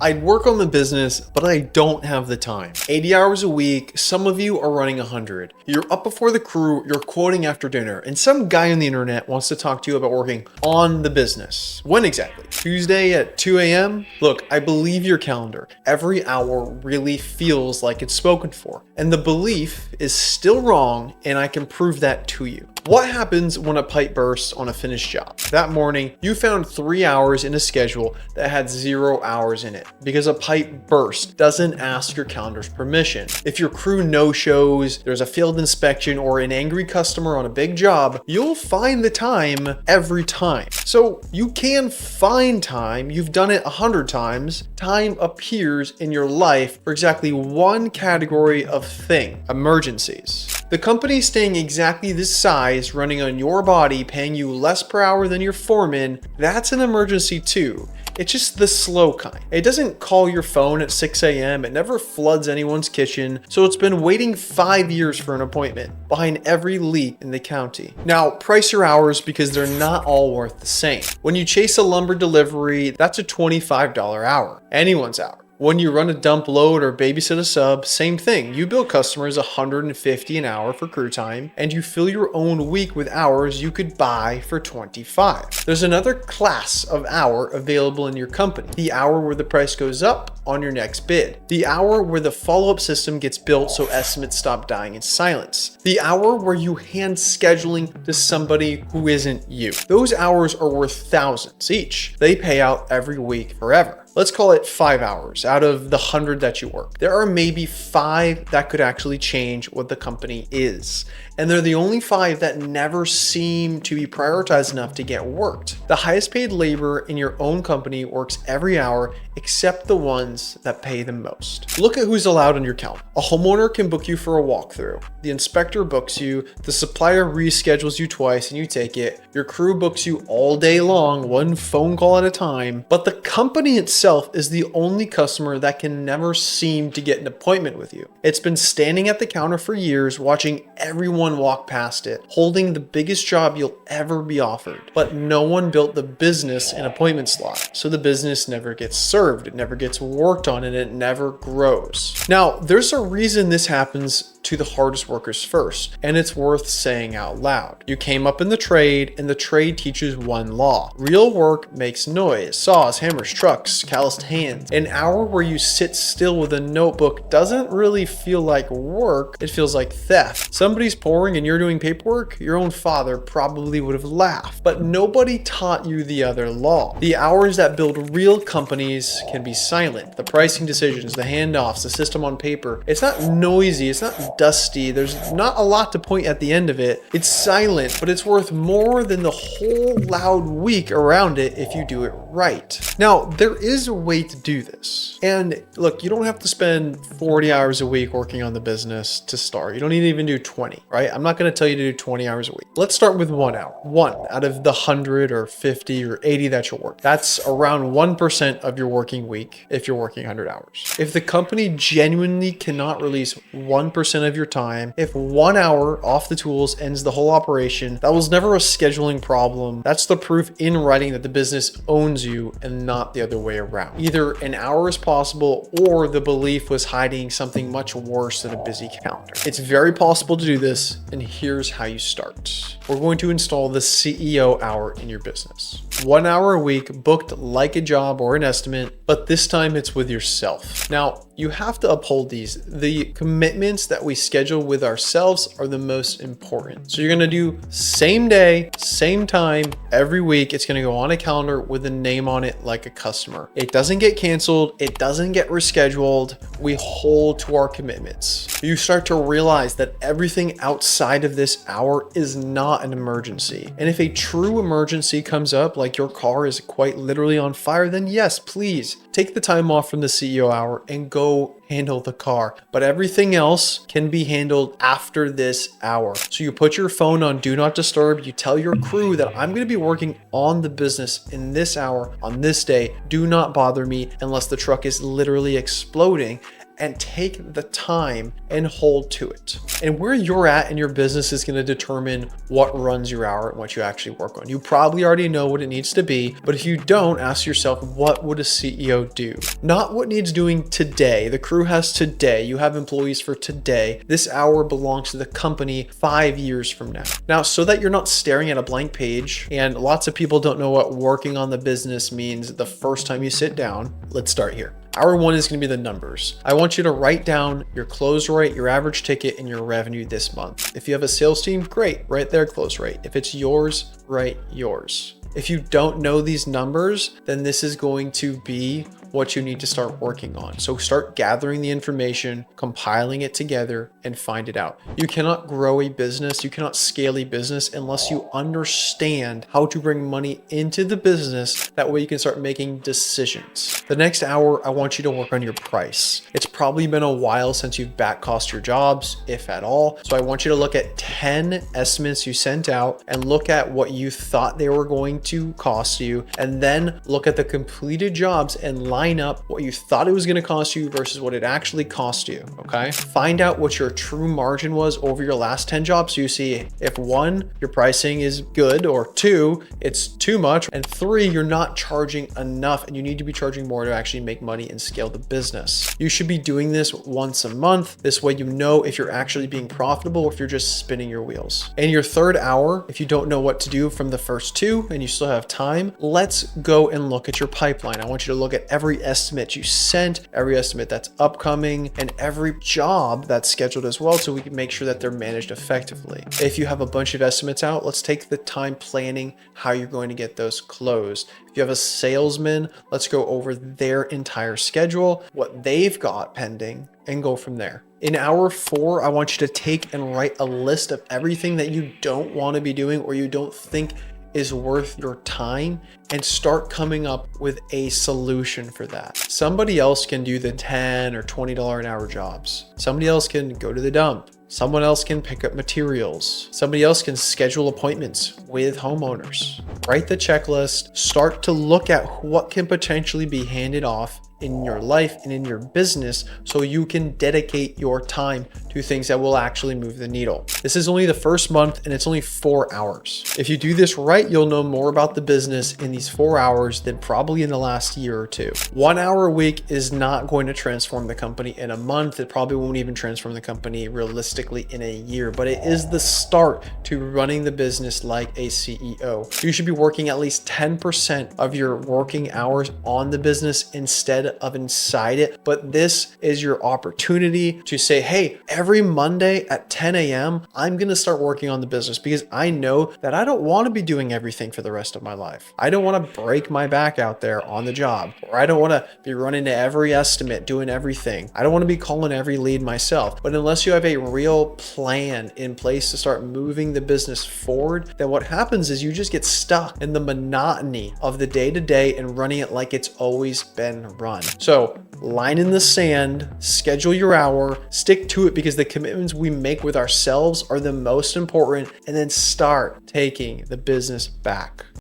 I'd work on the business, but I don't have the time. 80 hours a week, some of you are running 100. You're up before the crew, you're quoting after dinner, and some guy on the internet wants to talk to you about working on the business. When exactly? Tuesday at 2 a.m.? Look, I believe your calendar. Every hour really feels like it's spoken for, and the belief is still wrong, and I can prove that to you. What happens when a pipe bursts on a finished job? That morning, you found 3 hours in a schedule that had 0 hours in it because a pipe burst doesn't ask your calendar's permission. If your crew no-shows, there's a failed inspection, or an angry customer on a big job, you'll find the time every time. So you can find time. You've done it 100 times. Time appears in your life for exactly one category of thing: emergencies. The company staying exactly this size, running on your body, paying you less per hour than your foreman, that's an emergency too. It's just the slow kind. It doesn't call your phone at 6 a.m. It never floods anyone's kitchen. So it's been waiting 5 years for an appointment behind every leak in the county. Now, price your hours because they're not all worth the same. When you chase a lumber delivery, that's a $25 hour. Anyone's hour. When you run a dump load or babysit a sub, same thing. You bill customers $150 an hour for crew time, and you fill your own week with hours you could buy for $25. There's another class of hour available in your company. The hour where the price goes up on your next bid. The hour where the follow-up system gets built so estimates stop dying in silence. The hour where you hand scheduling to somebody who isn't you. Those hours are worth thousands each. They pay out every week forever. Let's call it 5 hours out of the 100 that you work. There are maybe 5 that could actually change what the company is. And they're the only 5 that never seem to be prioritized enough to get worked. The highest paid labor in your own company works every hour except the ones that pay the most. Look at who's allowed on your calendar. A homeowner can book you for a walkthrough. The inspector books you. The supplier reschedules you twice and you take it. Your crew books you all day long, one phone call at a time. But the company itself is the only customer that can never seem to get an appointment with you. It's been standing at the counter for years, watching everyone walk past it, holding the biggest job you'll ever be offered. But no one built the business in appointment slot. So the business never gets served, it never gets worked on, and it never grows. Now, there's a reason this happens to the hardest workers first, and it's worth saying out loud. You came up in the trade, and the trade teaches one law. Real work makes noise. Saws, hammers, trucks, calloused hands. An hour where you sit still with a notebook doesn't really feel like work, it feels like theft. Somebody's pouring and you're doing paperwork, your own father probably would have laughed. But nobody taught you the other law. The hours that build real companies can be silent. The pricing decisions, the handoffs, the system on paper. It's not noisy, it's not dusty, there's not a lot to point at the end of it. It's silent, but it's worth more than the whole loud week around it if you do it right. Now, there is a way to do this. And look, you don't have to spend 40 hours a week working on the business to start. You don't need to even do 20, right? I'm not going to tell you to do 20 hours a week. Let's start with 1 hour. 1 out of the 100 or 50 or 80 that you'll work. That's around 1% of your working week if you're working 100 hours. If the company genuinely cannot release 1% of your time, if 1 hour off the tools ends the whole operation, that was never a scheduling problem. That's the proof in writing that the business owns you and not the other way around. Either an hour is possible or the belief was hiding something much worse than a busy calendar. It's very possible to do this, and here's how you start. We're going to install the CEO hour in your business. 1 hour a week booked like a job or an estimate, but this time it's with yourself. Now, you have to uphold these. The commitments that we schedule with ourselves are the most important. So you're gonna do same day, same time, every week. It's gonna go on a calendar with a name on it like a customer. It doesn't get canceled. It doesn't get rescheduled. We hold to our commitments. You start to realize that everything outside of this hour is not an emergency. And if a true emergency comes up, like your car is quite literally on fire, then yes, please take the time off from the CEO hour and go handle the car. But everything else can be handled after this hour. So you put your phone on do not disturb. You tell your crew that I'm going to be working on the business in this hour on this day. Do not bother me unless the truck is literally exploding. and take the time and hold to it. And where you're at in your business is going to determine what runs your hour and what you actually work on. You probably already know what it needs to be, but if you don't, ask yourself, what would a CEO do? Not what needs doing today. The crew has today. You have employees for today. This hour belongs to the company 5 years from now. Now, so that you're not staring at a blank page, and lots of people don't know what working on the business means the first time you sit down, let's start here. Hour one is going to be the numbers. I want you to write down your close rate, your average ticket, and your revenue this month. If you have a sales team, great, right there, close rate. If it's yours, write yours. If you don't know these numbers, then this is going to be what you need to start working on. So start gathering the information, compiling it together, and find it out. You cannot grow a business, you cannot scale a business unless you understand how to bring money into the business. That way you can start making decisions. The next hour, I want you to work on your price. It's probably been a while since you've back cost your jobs, if at all. So I want you to look at 10 estimates you sent out and look at what you thought they were going to cost you, and then look at the completed jobs and line up what you thought it was going to cost you versus what it actually cost you. Okay. Find out what your true margin was over your last 10 jobs. So you see if 1, your pricing is good, or 2, it's too much, and 3, you're not charging enough and you need to be charging more to actually make money and scale the business. You should be doing this once a month. This way, you know if you're actually being profitable or if you're just spinning your wheels. In your third hour, if you don't know what to do from the first 2 and you still have time, let's go and look at your pipeline. I want you to look at every estimate you sent, every estimate that's upcoming, and every job that's scheduled as well, so we can make sure that they're managed effectively. If you have a bunch of estimates out, let's take the time planning how you're going to get those closed. If you have a salesman, let's go over their entire schedule, what they've got pending, and go from there. In hour 4, I want you to take and write a list of everything that you don't want to be doing or you don't think is worth your time, and start coming up with a solution for that. Somebody else can do the $10 or $20 an hour jobs. Somebody else can go to the dump. Someone else can pick up materials. Somebody else can schedule appointments with homeowners. Write the checklist, start to look at what can potentially be handed off in your life and in your business so you can dedicate your time to things that will actually move the needle. This is only the first month and it's only 4 hours. If you do this right, you'll know more about the business in these 4 hours than probably in the last year or 2. 1 hour a week is not going to transform the company in a month. It probably won't even transform the company realistically in a year, but it is the start to running the business like a CEO. You should be working at least 10% of your working hours on the business instead of inside it. But this is your opportunity to say, hey, every Monday at 10 a.m., I'm going to start working on the business because I know that I don't want to be doing everything for the rest of my life. I don't want to break my back out there on the job, or I don't want to be running to every estimate, doing everything. I don't want to be calling every lead myself. But unless you have a real plan in place to start moving the business forward, then what happens is you just get stuck in the monotony of the day-to-day and running it like it's always been run. So line in the sand, schedule your hour, stick to it because the commitments we make with ourselves are the most important, and then start taking the business back.